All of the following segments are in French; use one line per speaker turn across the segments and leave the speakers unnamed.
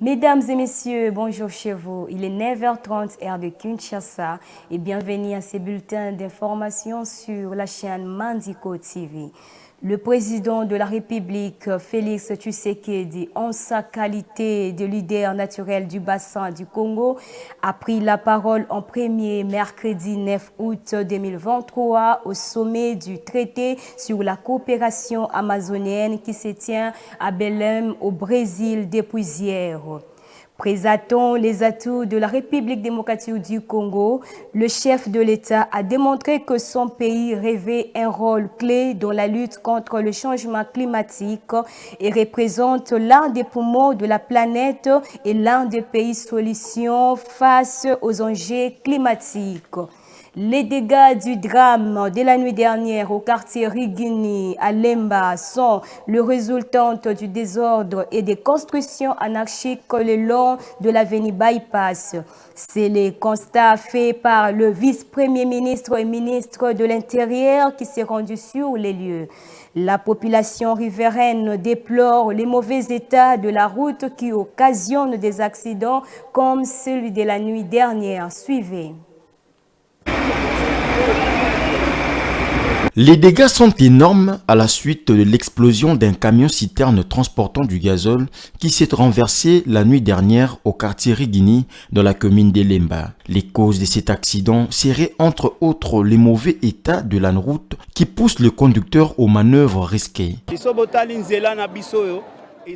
Mesdames et messieurs, bonjour chez vous. Il est 9h30 heure de Kinshasa et bienvenue à ces bulletins d'information sur la chaîne Mandiko TV. Le président de la République, Félix Tshisekedi, en sa qualité de leader naturel du bassin du Congo, a pris la parole en premier mercredi 9 août 2023 au sommet du traité sur la coopération amazonienne qui se tient à Belém au Brésil depuis hier. Présentant les atouts de la République démocratique du Congo, le chef de l'État a démontré que son pays revêt un rôle clé dans la lutte contre le changement climatique et représente l'un des poumons de la planète et l'un des pays solutions face aux enjeux climatiques. Les dégâts du drame de la nuit dernière au quartier Rigini à Lemba sont le résultat du désordre et des constructions anarchiques le long de l'avenue Bypass. C'est le constat fait par le vice-premier ministre et ministre de l'Intérieur qui s'est rendu sur les lieux. La population riveraine déplore les mauvais états de la route qui occasionnent des accidents comme celui de la nuit dernière. Suivez.
Les dégâts sont énormes à la suite de l'explosion d'un camion-citerne transportant du gazole qui s'est renversé la nuit dernière au quartier Rigini dans la commune d'Elemba. Les causes de cet accident seraient entre autres les mauvais états de la route qui poussent le conducteur aux manœuvres risquées.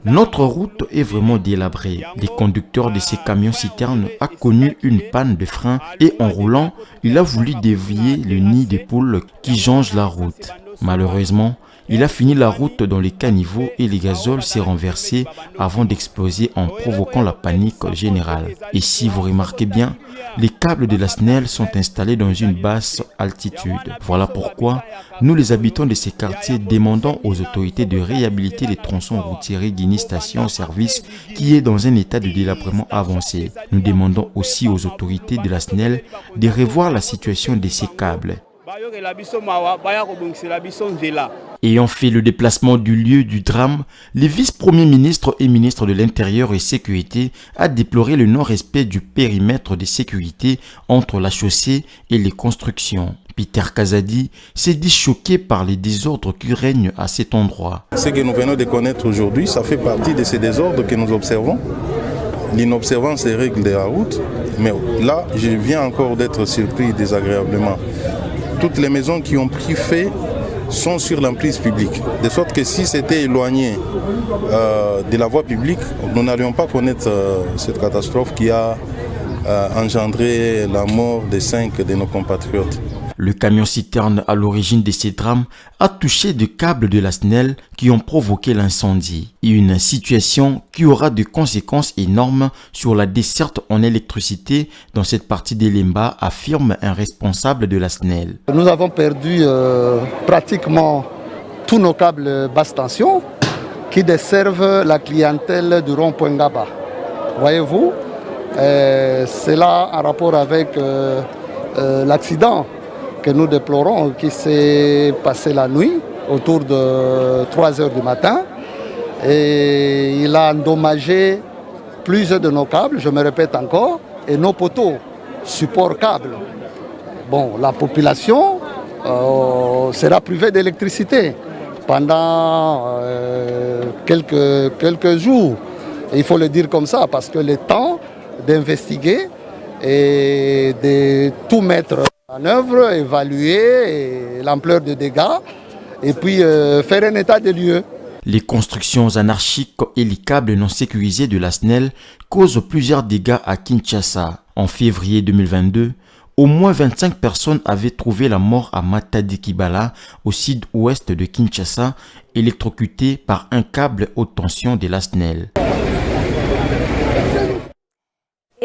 Notre route est vraiment délabrée. Le conducteur de ces camions-citernes a connu une panne de frein et en roulant, il a voulu dévier le nid de poules qui jonge la route. Malheureusement, il a fini la route dans les caniveaux et le gazole s'est renversé avant d'exploser en provoquant la panique générale. Et si vous remarquez bien, les câbles de la SNEL sont installés dans une basse altitude. Voilà pourquoi nous, les habitants de ces quartiers, demandons aux autorités de réhabiliter les tronçons routiers Rigini station-service qui est dans un état de délabrement avancé. Nous demandons aussi aux autorités de la SNEL de revoir la situation de ces câbles. Ayant fait le déplacement du lieu du drame, le vice-premier ministre et ministre de l'Intérieur et Sécurité a déploré le non-respect du périmètre de sécurité entre la chaussée et les constructions. Peter Kazadi s'est dit choqué par les désordres qui règnent à cet endroit.
Ce que nous venons de connaître aujourd'hui, ça fait partie de ces désordres que nous observons. L'inobservance des règles de la route. Mais là, je viens encore d'être surpris désagréablement. Toutes les maisons qui ont pris feu sont sur l'emprise publique. De sorte que si c'était éloigné de la voie publique, nous n'allions pas connaître cette catastrophe qui a engendré la mort de 5 de nos compatriotes.
Le camion-citerne à l'origine de ces drames a touché des câbles de la SNEL qui ont provoqué l'incendie. Une situation qui aura des conséquences énormes sur la desserte en électricité dans cette partie d'Elemba, affirme un responsable de la SNEL.
Nous avons perdu pratiquement tous nos câbles basse tension qui desservent la clientèle du rond-point Gaba. Voyez-vous, c'est là en rapport avec l'accident que nous déplorons, qui s'est passé la nuit, autour de 3 h du matin. Et il a endommagé plusieurs de nos câbles, je me répète encore, et nos poteaux, support câble. Bon, la population sera privée d'électricité pendant quelques jours. Et il faut le dire comme ça, parce que le temps d'investiguer et de tout mettre en œuvre, évaluer l'ampleur des dégâts et puis faire un état des lieux.
Les constructions anarchiques et les câbles non sécurisés de la SNEL causent plusieurs dégâts à Kinshasa. En février 2022, au moins 25 personnes avaient trouvé la mort à Matadi-Kibala, au sud-ouest de Kinshasa, électrocutées par un câble haute tension de la SNEL.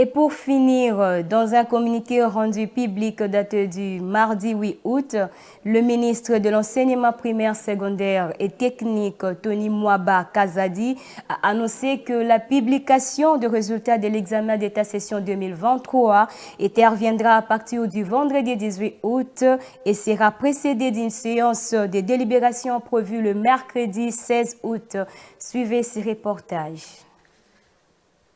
Et pour finir, dans un communiqué rendu public daté du mardi 8 août, le ministre de l'Enseignement primaire, secondaire et technique, Tony Mwaba Kazadi, a annoncé que la publication des résultats de l'examen d'état session 2023 interviendra à partir du vendredi 18 août et sera précédée d'une séance de délibération prévue le mercredi 16 août. Suivez ce reportage.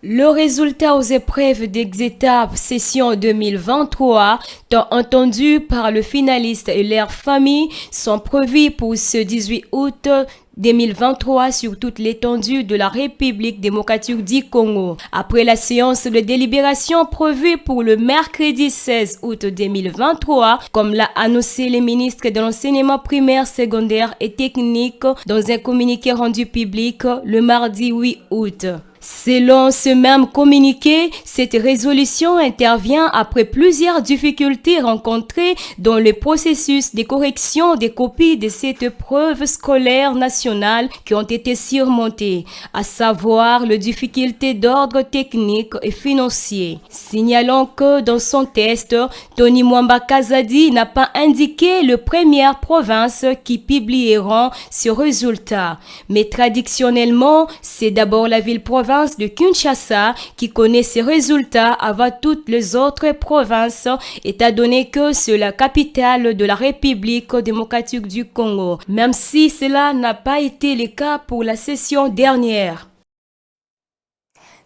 Le résultat aux épreuves d'Exétape session 2023, tant entendu par le finaliste et leur famille, sont prévus pour ce 18 août 2023 sur toute l'étendue de la République démocratique du Congo. Après la séance de délibération prévue pour le mercredi 16 août 2023, comme l'a annoncé le ministre de l'enseignement primaire, secondaire et technique dans un communiqué rendu public le mardi 8 août. Selon ce même communiqué, cette résolution intervient après plusieurs difficultés rencontrées dans le processus de correction des copies de cette épreuve scolaire nationale qui ont été surmontées, à savoir les difficultés d'ordre technique et financier. Signalant que dans son test, Tony Mwamba Kazadi n'a pas indiqué les premières provinces qui publieront ce résultat. Mais traditionnellement, c'est d'abord la ville-province de Kinshasa qui connaît ces résultats avant toutes les autres provinces, étant donné que c'est la capitale de la République démocratique du Congo, même si cela n'a pas été le cas pour la session dernière.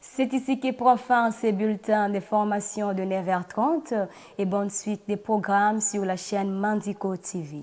C'est ici que prend fin ces bulletins de formation de 9h30 et bonne suite des programmes sur la chaîne Mandiko TV.